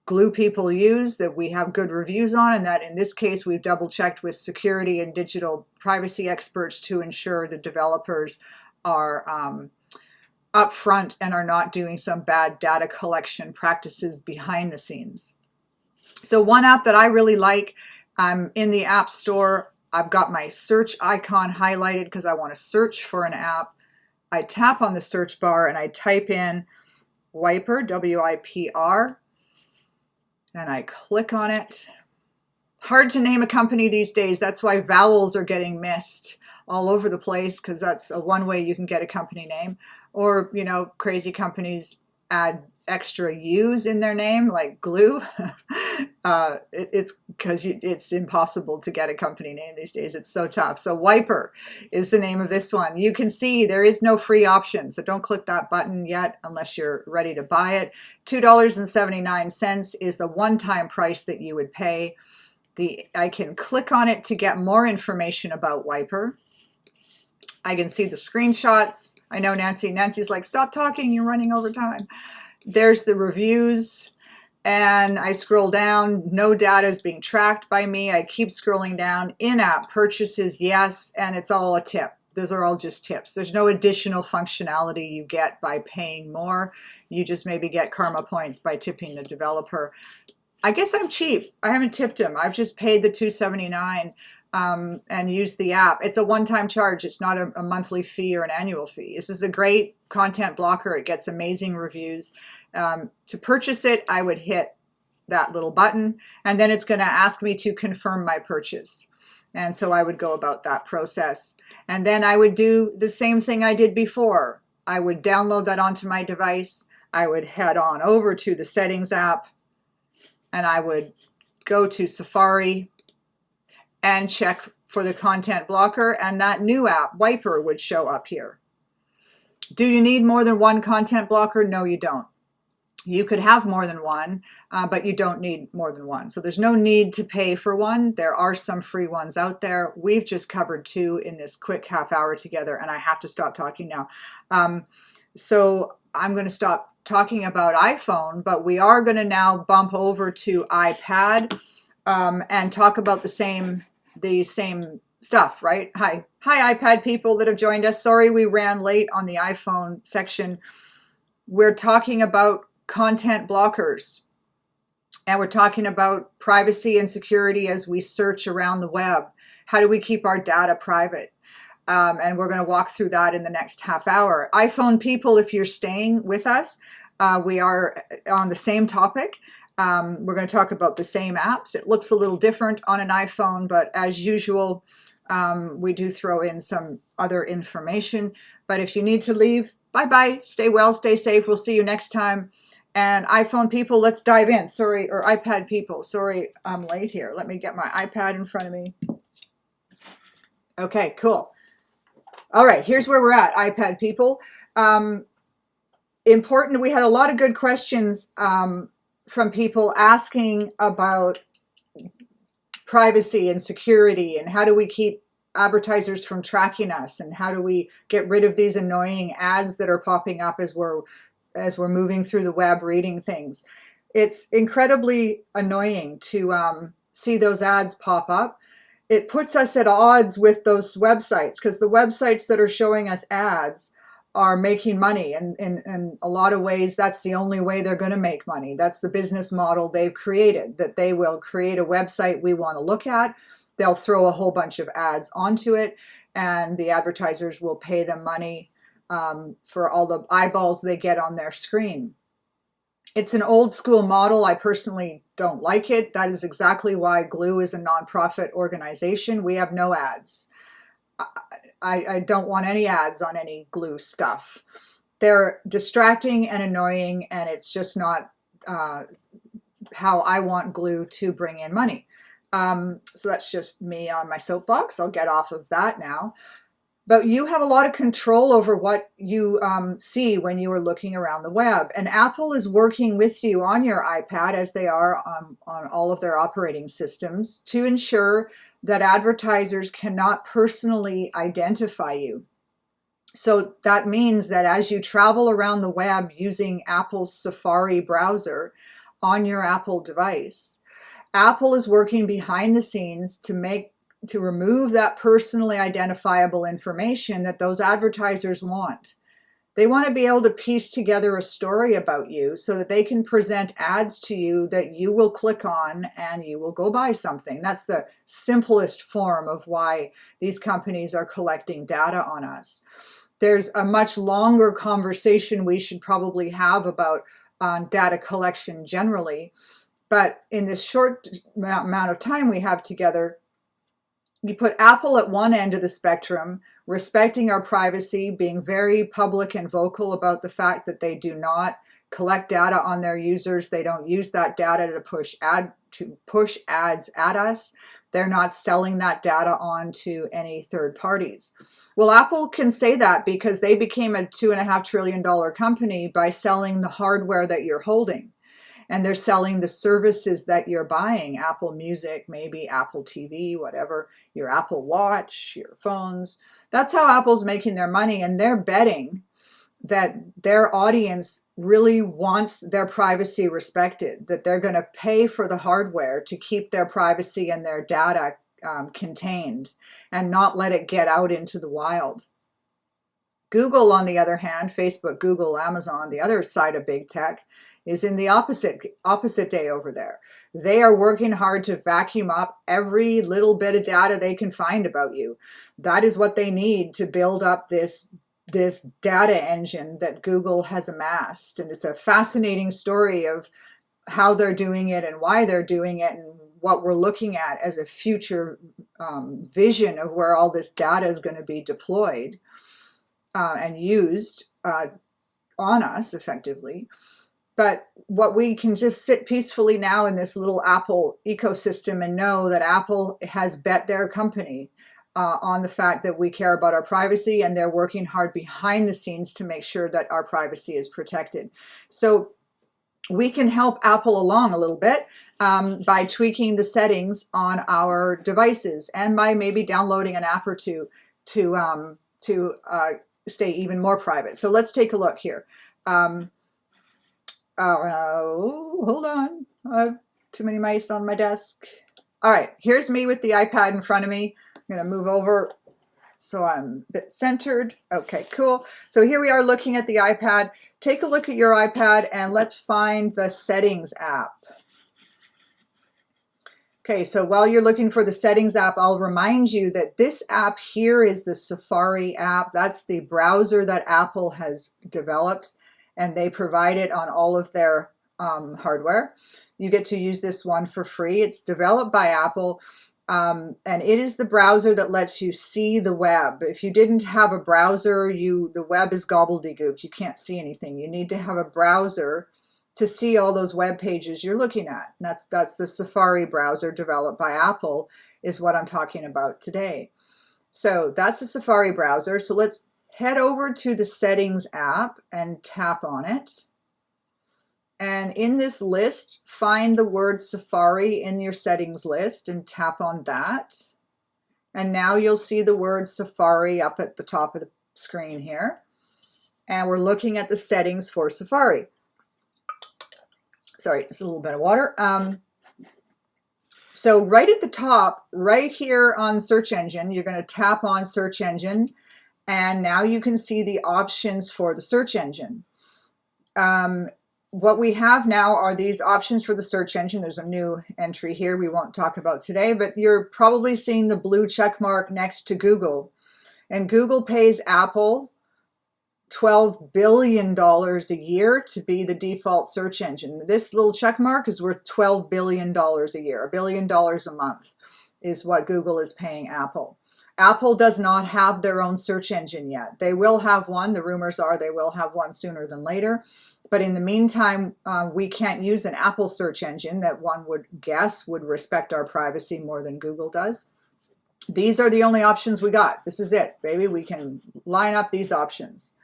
Gluu people use, that we have good reviews on, and that in this case we've double checked with security and digital privacy experts to ensure the developers are upfront and are not doing some bad data collection practices behind the scenes. So one app that I really like, I'm in the App Store. I've got my search icon highlighted because I want to search for an app. I tap on the search bar and I type in Wiper, W-I-P-R, and I click on it. Hard to name a company these days. That's why vowels are getting missed all over the place, because that's one way you can get a company name. Or, you know, crazy companies add extra U's in their name, like Gluu. It's because it's impossible to get a company name these days. It's so tough. So Wiper is the name of this one. You can see there is no free option, so don't click that button yet unless you're ready to buy it. $2.79 is the one-time price that you would pay. I can click on it to get more information about Wiper. I can see the screenshots. I know Nancy's like, stop talking, you're running over time. There's the reviews, and I scroll down. No data is being tracked by me. I keep scrolling down. In-app purchases, yes, and it's all a tip. Those are all just tips. There's no additional functionality you get by paying more. You just maybe get karma points by tipping the developer. I guess I'm cheap. I haven't tipped him. I've just paid the $2.79 and used the app. It's a one-time charge. It's not a monthly fee or an annual fee. This is a great content blocker. It gets amazing reviews. To purchase it, I would hit that little button, and then it's going to ask me to confirm my purchase. And so I would go about that process. And then I would do the same thing I did before. I would download that onto my device. I would head on over to the Settings app, and I would go to Safari and check for the content blocker, and that new app, Wiper, would show up here. Do you need more than one content blocker? No, you don't. You could have more than one, but you don't need more than one. So there's no need to pay for one. There are some free ones out there. We've just covered two in this quick half hour together, and I have to stop talking now. So I'm going to stop talking about iPhone, but we are going to now bump over to iPad and talk about the same stuff, right? Hi iPad people that have joined us. Sorry we ran late on the iPhone section. We're talking about content blockers, and we're talking about privacy and security as we search around the web. How do we keep our data private? And we're going to walk through that in the next half hour. iPhone people, if you're staying with us, we are on the same topic. We're going to talk about the same apps. It looks a little different on an iPhone, but as usual, we do throw in some other information. But if you need to leave, bye-bye. Stay well, stay safe. We'll see you next time. And iPhone people, let's dive in. Sorry, or iPad people. Sorry, I'm late here. Let me get my iPad in front of me. Okay, cool. All right, here's where we're at, iPad people. Important, we had a lot of good questions from people asking about privacy and security, and how do we keep advertisers from tracking us, and how do we get rid of these annoying ads that are popping up as we're moving through the web reading things. It's incredibly annoying to see those ads pop up. It puts us at odds with those websites, because the websites that are showing us ads are making money, and in a lot of ways that's the only way they're going to make money. That's the business model they've created, that they will create a website we want to look at, they'll throw a whole bunch of ads onto it, and the advertisers will pay them money for all the eyeballs they get on their screen. It's an old school model. I personally don't like it. That is exactly why Gluu is a nonprofit organization. We have no ads. I don't want any ads on any Gluu stuff. They're distracting and annoying, and it's just not how I want Gluu to bring in money. So that's just me on my soapbox. I'll get off of that now. But you have a lot of control over what you see when you are looking around the web. And Apple is working with you on your iPad, as they are on all of their operating systems, to ensure that advertisers cannot personally identify you. So that means that as you travel around the web using Apple's Safari browser on your Apple device, Apple is working behind the scenes to remove that personally identifiable information that those advertisers want. They want to be able to piece together a story about you so that they can present ads to you that you will click on and you will go buy something. That's the simplest form of why these companies are collecting data on us. There's a much longer conversation we should probably have about data collection generally. But in this short amount of time we have together, you put Apple at one end of the spectrum, respecting our privacy, being very public and vocal about the fact that they do not collect data on their users. They don't use that data to push ads at us. They're not selling that data on to any third parties. Well, Apple can say that because they became a $2.5 trillion company by selling the hardware that you're holding. And they're selling the services that you're buying, Apple Music, maybe Apple TV, whatever, your Apple Watch, your phones. That's how Apple's making their money. And they're betting that their audience really wants their privacy respected, that they're going to pay for the hardware to keep their privacy and their data contained and not let it get out into the wild. Google, on the other hand, Facebook, Google, Amazon, the other side of big tech, is in the opposite day over there. They are working hard to vacuum up every little bit of data they can find about you. That is what they need to build up this data engine that Google has amassed. And it's a fascinating story of how they're doing it and why they're doing it and what we're looking at as a future vision of where all this data is going to be deployed and used on us effectively. But what we can just sit peacefully now in this little Apple ecosystem and know that Apple has bet their company on the fact that we care about our privacy, and they're working hard behind the scenes to make sure that our privacy is protected. So we can help Apple along a little bit by tweaking the settings on our devices and by maybe downloading an app or two to stay even more private. So let's take a look here. Hold on. I have too many mice on my desk. All right, here's me with the iPad in front of me. I'm going to move over so I'm a bit centered. Okay, cool. So here we are looking at the iPad. Take a look at your iPad and let's find the Settings app. Okay, so while you're looking for the Settings app, I'll remind you that this app here is the Safari app. That's the browser that Apple has developed, and they provide it on all of their hardware. You get to use this one for free. It's developed by Apple, and it is the browser that lets you see the web. If you didn't have a browser, the web is gobbledygook. You can't see anything. You need to have a browser to see all those web pages you're looking at. And that's the Safari browser developed by Apple is what I'm talking about today. So that's a Safari browser. So let's head over to the Settings app and tap on it. And in this list, find the word Safari in your settings list and tap on that. And now you'll see the word Safari up at the top of the screen here. And we're looking at the settings for Safari. Sorry, it's a little bit of water. So right at the top, right here on Search Engine, you're going to tap on Search Engine. And now you can see the options for the search engine. What we have now are these options for the search engine. There's a new entry here we won't talk about today, but you're probably seeing the blue check mark next to Google. And Google pays Apple $12 billion a year to be the default search engine. This little check mark is worth $12 billion a year. $1 billion a month is what Google is paying Apple. Apple does not have their own search engine yet. They will have one. The rumors are they will have one sooner than later. But in the meantime, we can't use an Apple search engine that one would guess would respect our privacy more than Google does. These are the only options we got. This is it, baby. We can line up these options.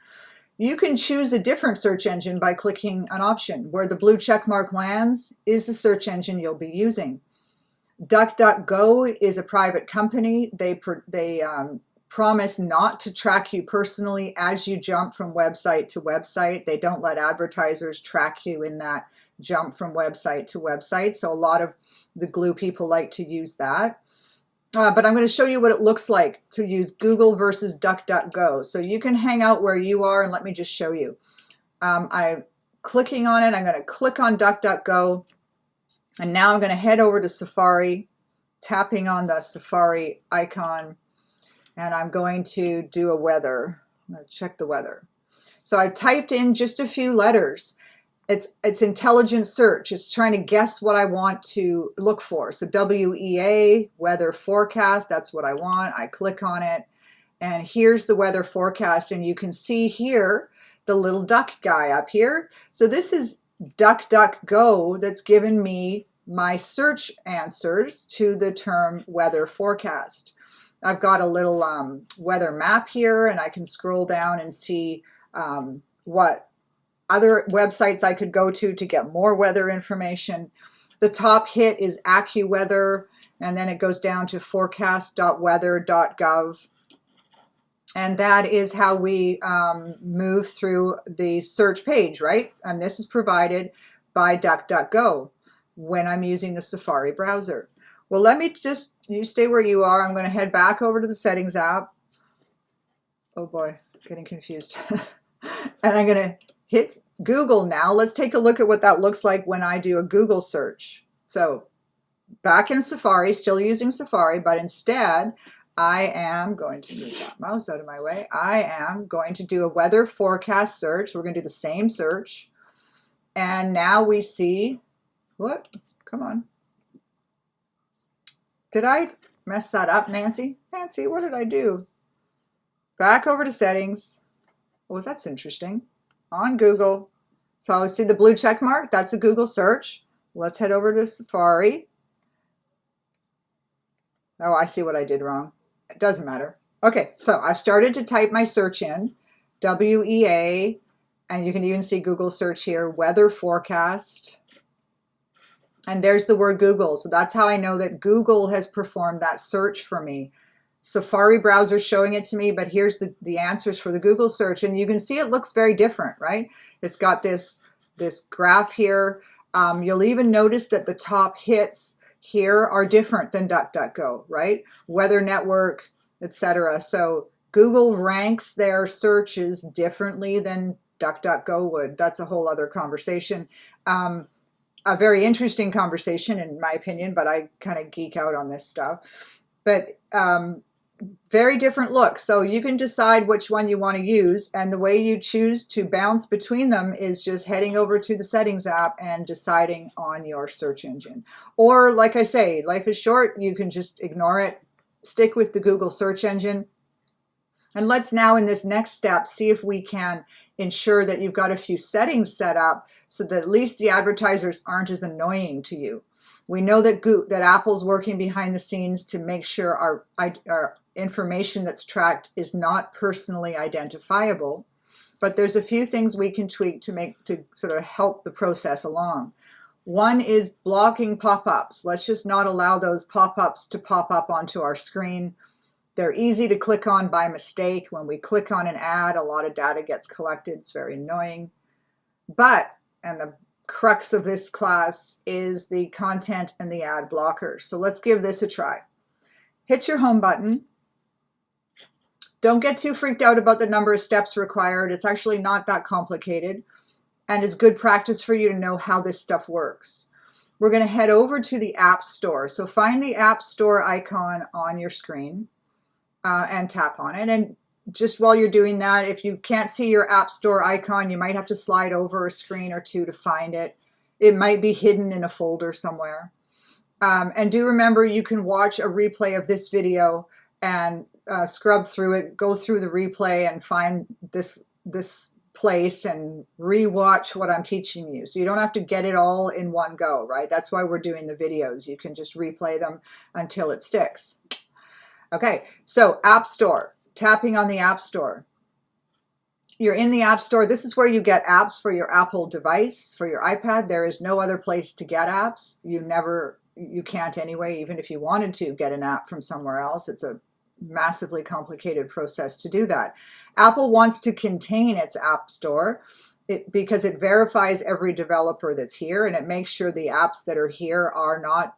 You can choose a different search engine by clicking an option. Where the blue check mark lands is the search engine you'll be using. DuckDuckGo is a private company. They promise not to track you personally as you jump from website to website. They don't let advertisers track you in that jump from website to website. So a lot of the Gluu people like to use that. But I'm going to show you what it looks like to use Google versus DuckDuckGo. So you can hang out where you are and let me just show you. I'm clicking on it. I'm going to click on DuckDuckGo. And now I'm going to head over to Safari, tapping on the Safari icon. And I'm going to do a weather. I'm going to check the weather. So I've typed in just a few letters. It's intelligent search. It's trying to guess what I want to look for. So WEA, weather forecast, that's what I want. I click on it, and here's the weather forecast. And you can see here the little duck guy up here. So this is DuckDuckGo that's given me my search answers to the term weather forecast. I've got a little weather map here, and I can scroll down and see what other websites I could go to get more weather information. The top hit is AccuWeather, and then it goes down to forecast.weather.gov. And that is how we move through the search page, right? And this is provided by DuckDuckGo when I'm using the Safari browser. Well, let me just, you stay where you are. I'm going to head back over to the settings app. Oh boy, getting confused. And I'm going to hit Google now. Let's take a look at what that looks like when I do a Google search. So back in Safari, still using Safari, but instead I am going to move that mouse out of my way. I am going to do a weather forecast search. We're going to do the same search. And now we see, what? Come on. Did I mess that up, Nancy? Nancy, what did I do? Back over to settings. Oh, that's interesting. On Google. So see the blue check mark? That's a Google search. Let's head over to Safari. Oh, I see what I did wrong. It doesn't matter. Okay, so I've started to type my search in, WEA, and you can even see Google search here, weather forecast. And there's the word Google. So that's how I know that Google has performed that search for me. Safari browser showing it to me, but here's the answers for the Google search. And you can see it looks very different, right? It's got this graph here. You'll even notice that the top hits here are different than DuckDuckGo, right? Weather Network, etc. So Google ranks their searches differently than DuckDuckGo would. That's a whole other conversation. A very interesting conversation in my opinion, but I kind of geek out on this stuff. But very different looks. So you can decide which one you want to use, and the way you choose to bounce between them is just heading over to the settings app and deciding on your search engine. Or like I say, life is short. You can just ignore it, stick with the Google search engine. And let's now in this next step see if we can ensure that you've got a few settings set up so that at least the advertisers aren't as annoying to you. We know that Apple's working behind the scenes to make sure our information that's tracked is not personally identifiable, but there's a few things we can tweak to sort of help the process along. One is blocking pop-ups. Let's just not allow those pop-ups to pop up onto our screen. They're easy to click on by mistake. When we click on an ad, a lot of data gets collected. It's very annoying. But, and the crux of this class is the content and the ad blocker. So let's give this a try. Hit your home button. Don't get too freaked out about the number of steps required. It's actually not that complicated, and it's good practice for you to know how this stuff works. We're going to head over to the App Store. So find the App Store icon on your screen and tap on it. And just while you're doing that, if you can't see your App Store icon, you might have to slide over a screen or two to find it. It might be hidden in a folder somewhere. And do remember, you can watch a replay of this video and scrub through it, go through the replay and find this place and rewatch what I'm teaching you. So you don't have to get it all in one go, right? That's why we're doing the videos. You can just replay them until it sticks. Okay, so App Store, tapping on the App Store. You're in the App Store. This is where you get apps for your Apple device, for your iPad. There is no other place to get apps. You can't anyway, even if you wanted to get an app from somewhere else. It's a massively complicated process to do that. Apple wants to contain its App Store because it verifies every developer that's here, and it makes sure the apps that are here are not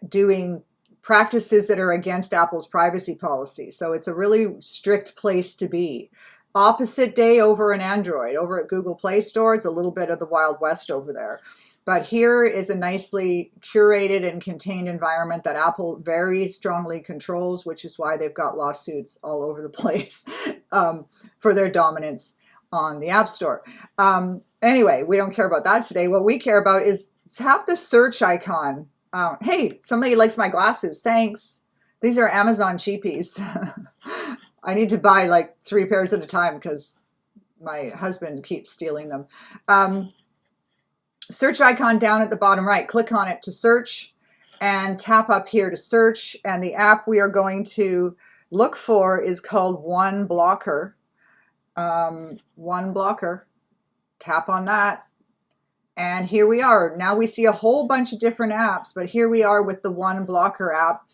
doing practices that are against Apple's privacy policy. So it's a really strict place to be. Opposite day over in Android. Over at Google Play Store, it's a little bit of the Wild West over there. But here is a nicely curated and contained environment that Apple very strongly controls, which is why they've got lawsuits all over the place for their dominance on the App Store. Anyway, we don't care about that today. What we care about is tap the search icon. Hey, somebody likes my glasses. Thanks. These are Amazon cheapies. I need to buy like 3 pairs at a time because my husband keeps stealing them. Search icon down at the bottom right. Click on it to search and tap up here to search. And the app we are going to look for is called One Blocker. One Blocker. Tap on that. And here we are. Now we see a whole bunch of different apps, but here we are with the One Blocker app.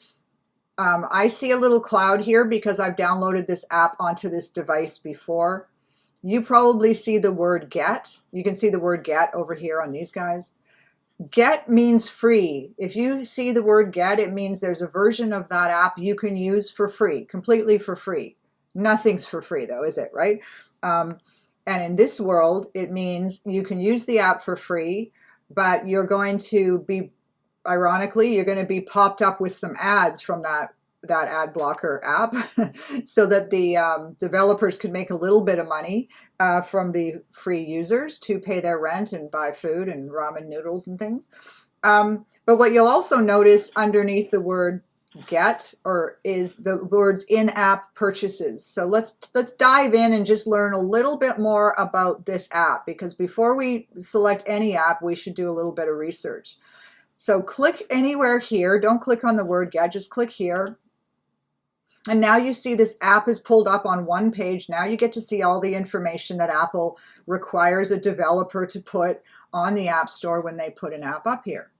I see a little cloud here because I've downloaded this app onto this device before. You probably see the word get. You can see the word get over here on these guys. Get means free. If you see the word get, it means there's a version of that app you can use for free, completely for free. Nothing's for free though, is it, right? And in this world, it means you can use the app for free, but you're going to be, ironically, you're going to be popped up with some ads from that ad blocker app so that the developers could make a little bit of money from the free users to pay their rent and buy food and ramen noodles and things. But what you'll also notice underneath the word get is the words in-app purchases. So let's dive in and just learn a little bit more about this app, because before we select any app, we should do a little bit of research. So click anywhere here. Don't click on the word get, just click here. And now you see this app is pulled up on one page. Now you get to see all the information that Apple requires a developer to put on the App Store when they put an app up here.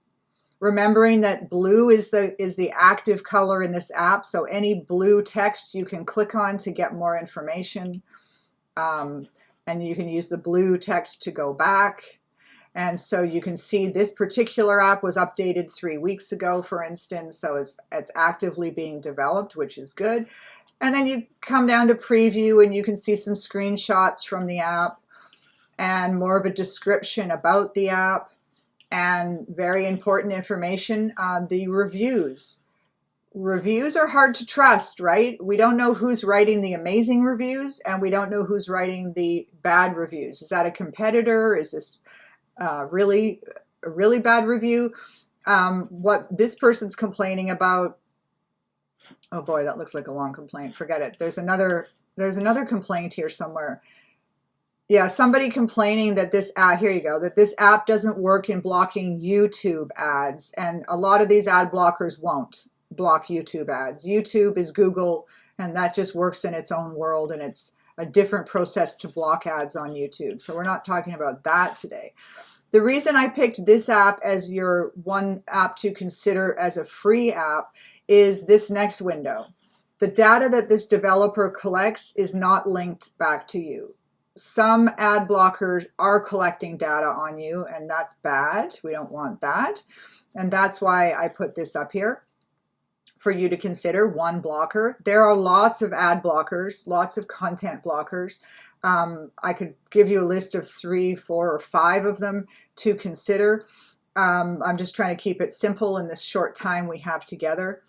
Remembering that blue is the active color in this app, so any blue text you can click on to get more information. And you can use the blue text to go back. And so you can see this particular app was updated 3 weeks ago, for instance, so it's actively being developed, which is good. And then you come down to preview and you can see some screenshots from the app and more of a description about the app. And very important information on the reviews. Reviews are hard to trust, right? We don't know who's writing the amazing reviews and we don't know who's writing the bad reviews. Is that a competitor? Is this a really bad review? What this person's complaining about, oh boy, that looks like a long complaint. Forget it. There's another complaint here somewhere. Yeah, somebody complaining that this app, here you go, that this app doesn't work in blocking YouTube ads. And a lot of these ad blockers won't block YouTube ads. YouTube is Google, and that just works in its own world, and it's a different process to block ads on YouTube. So we're not talking about that today. The reason I picked this app as your one app to consider as a free app is this next window. The data that this developer collects is not linked back to you. Some ad blockers are collecting data on you, and that's bad. We don't want that. And that's why I put this up here for you to consider, One Blocker. There are lots of ad blockers, lots of content blockers. I could give you a list of 3, 4, or 5 of them to consider. I'm just trying to keep it simple in this short time we have together.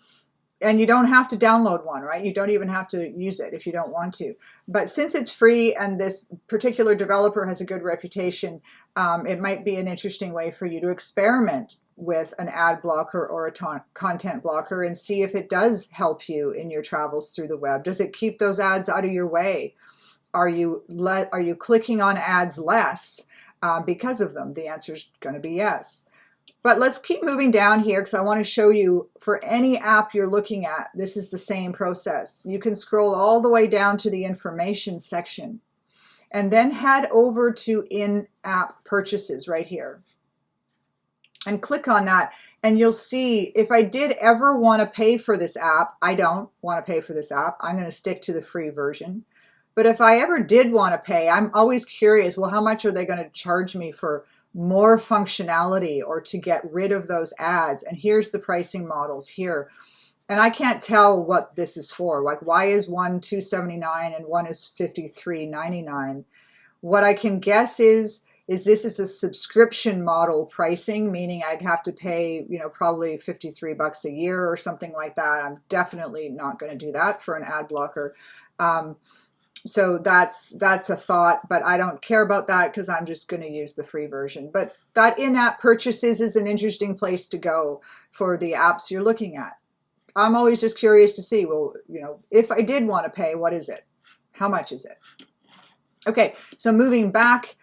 And you don't have to download one, right? You don't even have to use it if you don't want to. But since it's free and this particular developer has a good reputation, it might be an interesting way for you to experiment with an ad blocker or a content blocker and see if it does help you in your travels through the web. Does it keep those ads out of your way? Are you clicking on ads less because of them? The answer is going to be yes. But let's keep moving down here because I want to show you for any app you're looking at, this is the same process. You can scroll all the way down to the information section and then head over to in-app purchases right here and click on that. And you'll see if I did ever want to pay for this app, I don't want to pay for this app. I'm going to stick to the free version. But if I ever did want to pay, I'm always curious, well, how much are they going to charge me for more functionality or to get rid of those ads? And here's the pricing models here. And I can't tell what this is for. Like, why is one $279 and one is $53.99? What I can guess is this is a subscription model pricing, meaning I'd have to pay, probably 53 bucks a year or something like that. I'm definitely not going to do that for an ad blocker. So that's a thought, but I don't care about that because I'm just going to use the free version. But that in-app purchases is an interesting place to go for the apps you're looking at. I'm always just curious to see, well, if I did want to pay, what is it? How much is it? Okay, so moving back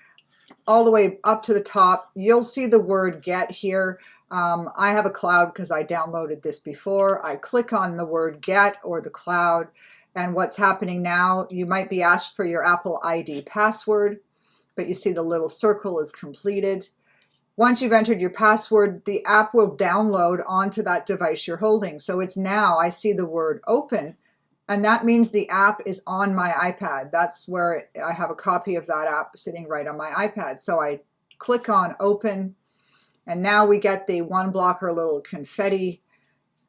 all the way up to the top, you'll see the word get here. I have a cloud because I downloaded this before. I click on the word get or the cloud. And what's happening now, you might be asked for your Apple ID password, but you see the little circle is completed. Once you've entered your password, the app will download onto that device you're holding. So it's now, I see the word open, and that means the app is on my iPad. That's where I have a copy of that app sitting right on my iPad. So I click on open, and now we get the one blocker little confetti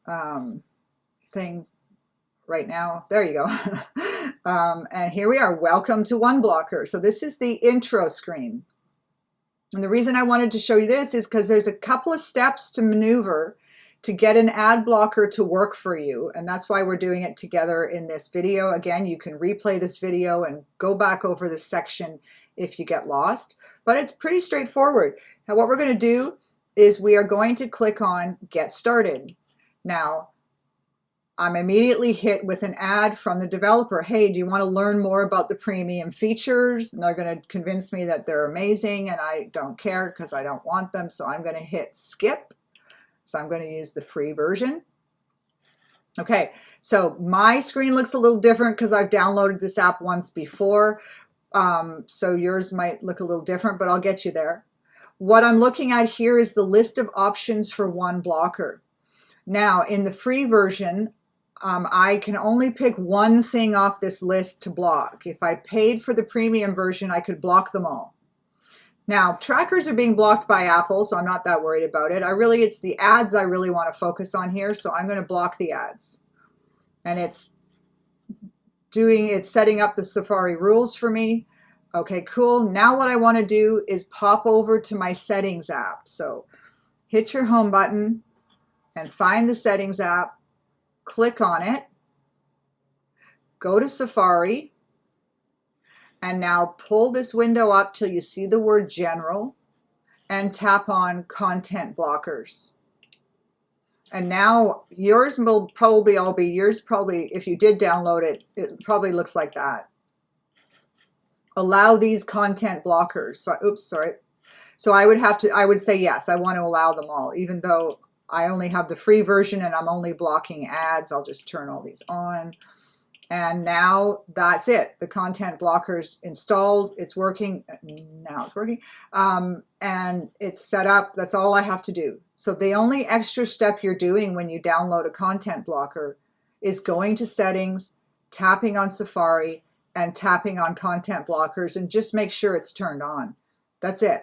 thing. Right now, there you go. And here we are, welcome to OneBlocker. So this is the intro screen. And the reason I wanted to show you this is because there's a couple of steps to maneuver to get an ad blocker to work for you. And that's why we're doing it together in this video. Again, you can replay this video and go back over this section if you get lost, but it's pretty straightforward. Now, what we're going to do is we are going to click on Get Started. Now, I'm immediately hit with an ad from the developer. Hey, do you want to learn more about the premium features? And they're going to convince me that they're amazing, and I don't care because I don't want them. So I'm going to hit skip. So I'm going to use the free version. Okay, so my screen looks a little different because I've downloaded this app once before. So yours might look a little different, but I'll get you there. What I'm looking at here is the list of options for OneBlocker. Now, in the free version, I can only pick one thing off this list to block. If I paid for the premium version, I could block them all. Now, trackers are being blocked by Apple, so I'm not that worried about it. It's the ads I really want to focus on here, so I'm going to block the ads. And it's setting up the Safari rules for me. Okay, cool. Now what I want to do is pop over to my settings app. So hit your home button and find the settings app. Click on it, go to Safari, and now pull this window up till you see the word General and tap on Content Blockers. And now yours will probably all be, if you did download it, it probably looks like that. Allow these content blockers. So, oops, sorry. So I would say yes, I want to allow them all, even though I only have the free version and I'm only blocking ads. I'll just turn all these on. And now that's it. The content blocker's installed. It's working. Now it's working. And it's set up. That's all I have to do. So the only extra step you're doing when you download a content blocker is going to settings, tapping on Safari, and tapping on content blockers, and just make sure it's turned on. That's it.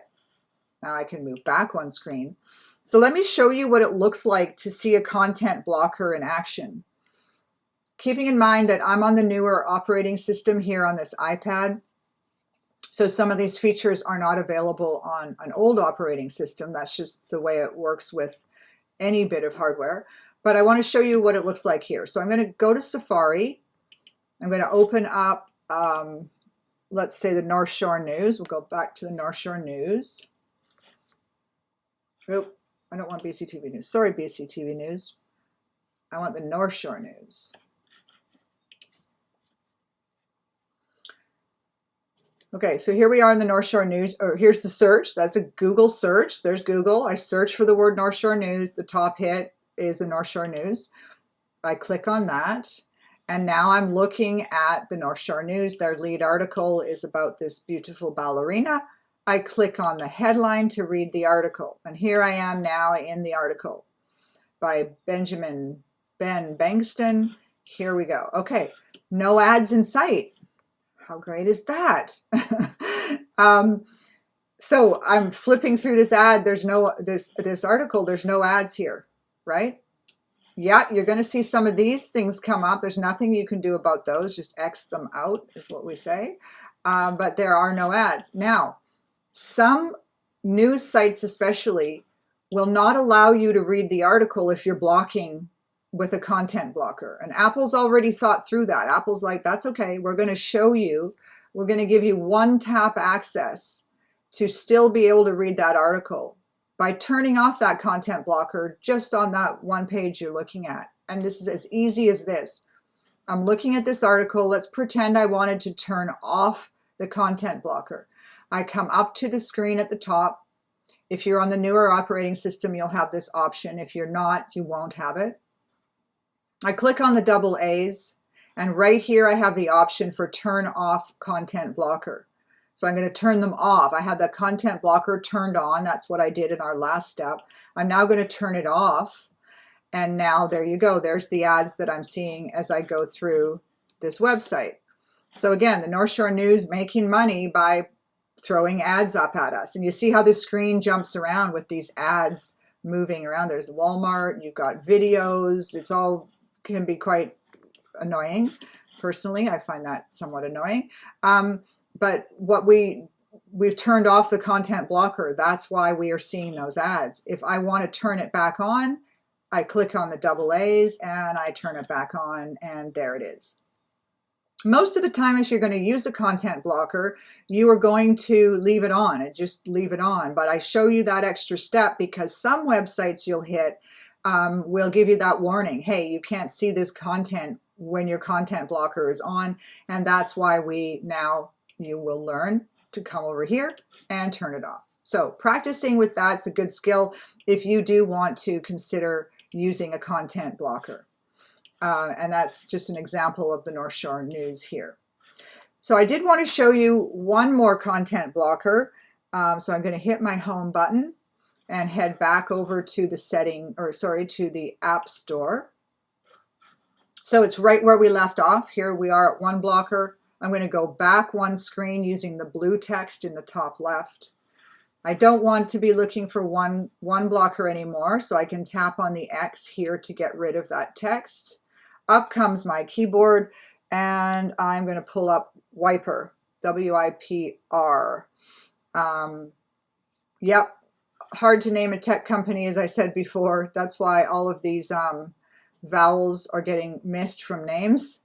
Now I can move back one screen. So let me show you what it looks like to see a content blocker in action. Keeping in mind that I'm on the newer operating system here on this iPad, so some of these features are not available on an old operating system. That's just the way it works with any bit of hardware. but I want to show you what it looks like here. So I'm going to go to Safari. I'm going to open up, let's say the North Shore News. We'll go back to the North Shore News. Oh, I don't want BCTV News. Sorry, BCTV News. I want the North Shore News. Okay, so here we are in the North Shore News. Or here's the search. That's a Google search. There's Google. I search for the word North Shore News. The top hit is the North Shore News. I click on that. And now I'm looking at the North Shore News. Their lead article is about this beautiful ballerina. I click on the headline to read the article. And here I am now in the article by Ben Bankston. Here we go. Okay, no ads in sight. How great is that? So I'm flipping through this ad. There's no, this article, there's no ads here, right? Yeah, you're going to see some of these things come up. There's nothing you can do about those. Just X them out is what we say. But there are no ads. Now, some news sites especially will not allow you to read the article if you're blocking with a content blocker. And Apple's already thought through that. Apple's like, that's okay. We're going to show you, we're going to give you one tap access to still be able to read that article by turning off that content blocker just on that one page you're looking at. And this is as easy as this. I'm looking at this article. Let's pretend I wanted to turn off the content blocker. I come up to the screen at the top. If you're on the newer operating system, you'll have this option. If you're not, you won't have it. I click on the double A's, and right here I have the option for turn off content blocker. So I'm going to turn them off. I had the content blocker turned on. That's what I did in our last step. I'm now going to turn it off. And now there you go. There's the ads that I'm seeing as I go through this website. So again, the North Shore News making money by throwing ads up at us. And you see how the screen jumps around with these ads moving around. There's Walmart, you've got videos. It's all can be quite annoying. Personally, I find that somewhat annoying. But what we've turned off the content blocker. That's why we are seeing those ads. If I want to turn it back on, I click on the double A's and I turn it back on, and there it is. Most of the time, if you're going to use a content blocker, you are going to leave it on and just leave it on. But I show you that extra step because some websites you'll hit will give you that warning. Hey, you can't see this content when your content blocker is on. And that's why you will learn to come over here and turn it off. So practicing with that's a good skill if you do want to consider using a content blocker. And that's just an example of the North Shore News here. So I did want to show you one more content blocker. So I'm going to hit my home button and head back over to the to the App Store. So it's right where we left off. Here we are at one blocker. I'm going to go back one screen using the blue text in the top left. I don't want to be looking for one blocker anymore, so I can tap on the X here to get rid of that text. Up comes my keyboard, and I'm going to pull up Wiper, W-I-P-R. Yep, hard to name a tech company, as I said before. That's why all of these vowels are getting missed from names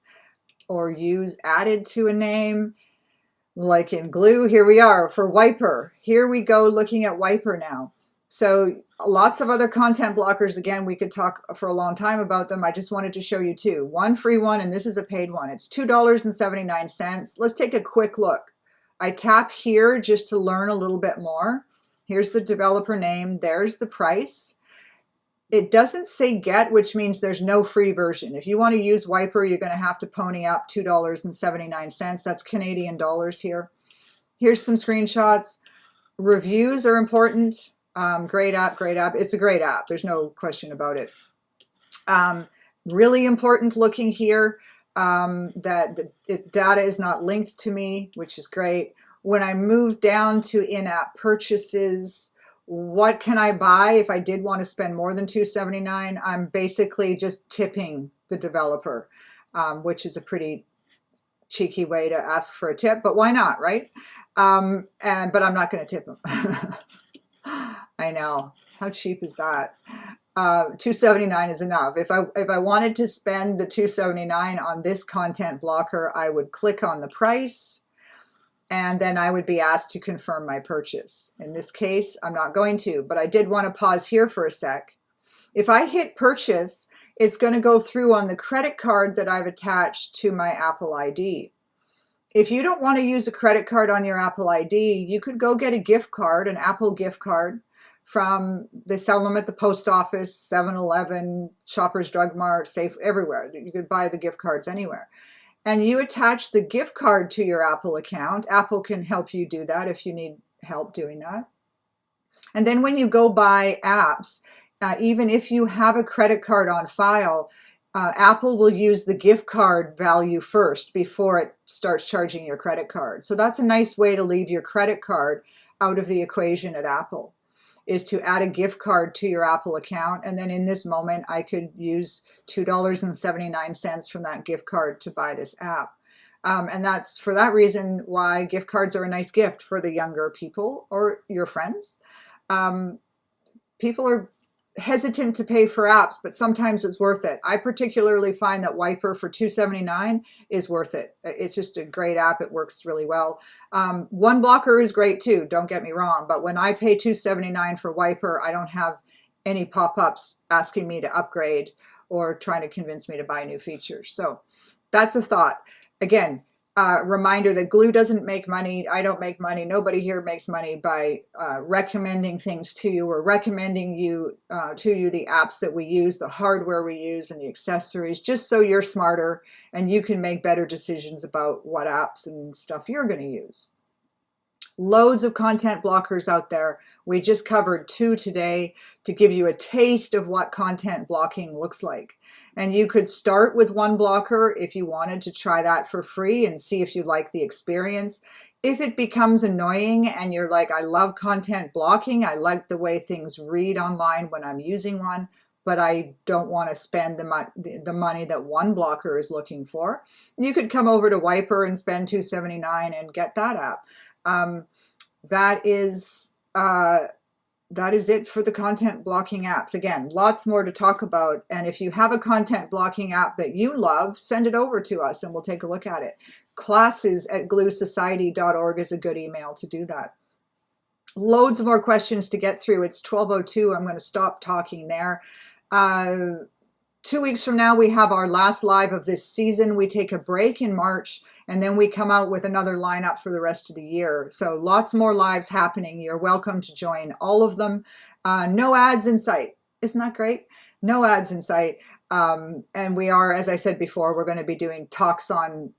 or added to a name. Like in Gluu, here we are for Wiper. Here we go looking at Wiper now. So lots of other content blockers. Again, we could talk for a long time about them. I just wanted to show you two. One free one, and this is a paid one. It's $2.79. Let's take a quick look. I tap here just to learn a little bit more. Here's the developer name. There's the price. It doesn't say get, which means there's no free version. If you want to use Wiper, you're going to have to pony up $2.79. That's Canadian dollars here. Here's some screenshots. Reviews are important. Great app, great app. It's a great app. There's no question about it. Really important looking here that the data is not linked to me, which is great. When I move down to in-app purchases, what can I buy if I did want to spend more than $2.79? I'm basically just tipping the developer, which is a pretty cheeky way to ask for a tip, but why not, right? But I'm not going to tip them. I know. How cheap is that? $279 is enough. If I wanted to spend the $279 on this content blocker, I would click on the price, and then I would be asked to confirm my purchase. In this case, I'm not going to, but I did want to pause here for a sec. If I hit purchase, it's going to go through on the credit card that I've attached to my Apple ID. If you don't want to use a credit card on your Apple ID, you could go get a gift card, an Apple gift card they sell them at the post office, 7-Eleven, Shoppers Drug Mart, Safe, everywhere. You could buy the gift cards anywhere. And you attach the gift card to your Apple account. Apple can help you do that if you need help doing that. And then when you go buy apps, even if you have a credit card on file, Apple will use the gift card value first before it starts charging your credit card. So that's a nice way to leave your credit card out of the equation at Apple, is to add a gift card to your Apple account. And then in this moment, I could use $2.79 from that gift card to buy this app. And that's for that reason why gift cards are a nice gift for the younger people or your friends. People are hesitant to pay for apps, but sometimes it's worth it. I particularly find that Wiper for $279 is worth it. It's just a great app. It works really well. One Blocker is great too, don't get me wrong, but when I pay $279 for Wiper, I don't have any pop-ups asking me to upgrade or trying to convince me to buy new features. So that's a thought. Again, reminder that Gluu doesn't make money. I don't make money. Nobody here makes money by recommending things to you or recommending to you the apps that we use, the hardware we use, and the accessories, just so you're smarter and you can make better decisions about what apps and stuff you're going to use. Loads of content blockers out there. We just covered 2 today to give you a taste of what content blocking looks like. And you could start with one blocker if you wanted to try that for free and see if you like the experience. If it becomes annoying and you're like, I love content blocking, I like the way things read online when I'm using one, but I don't want to spend the money that one blocker is looking for, you could come over to Wiper and spend $279 and get that app. That is it for the content blocking apps. Again, lots more to talk about. And if you have a content blocking app that you love, send it over to us and we'll take a look at it. classes@gluusociety.org is a good email to do that. Loads more questions to get through. It's 12:02. I'm going to stop talking there. 2 weeks from now, we have our last live of this season. We take a break in March, and then we come out with another lineup for the rest of the year. So lots more lives happening. You're welcome to join all of them. No ads in sight. Isn't that great? No ads in sight. And we are, as I said before, we're going to be doing talks on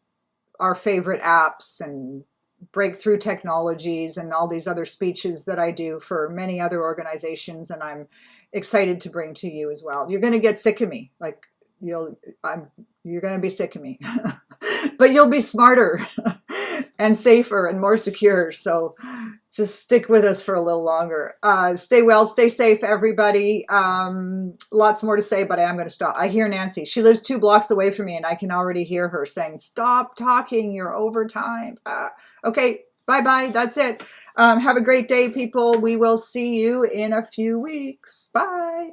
our favorite apps and breakthrough technologies and all these other speeches that I do for many other organizations. And I'm excited to bring to you as well. You're going to get sick of me. Like you're going to be sick of me, but you'll be smarter and safer and more secure. So just stick with us for a little longer. Stay well, stay safe, everybody. Lots more to say, but I am going to stop. I hear Nancy. She lives 2 blocks away from me and I can already hear her saying, stop talking, you're over time. Okay, bye-bye. That's it. Have a great day, people. We will see you in a few weeks. Bye.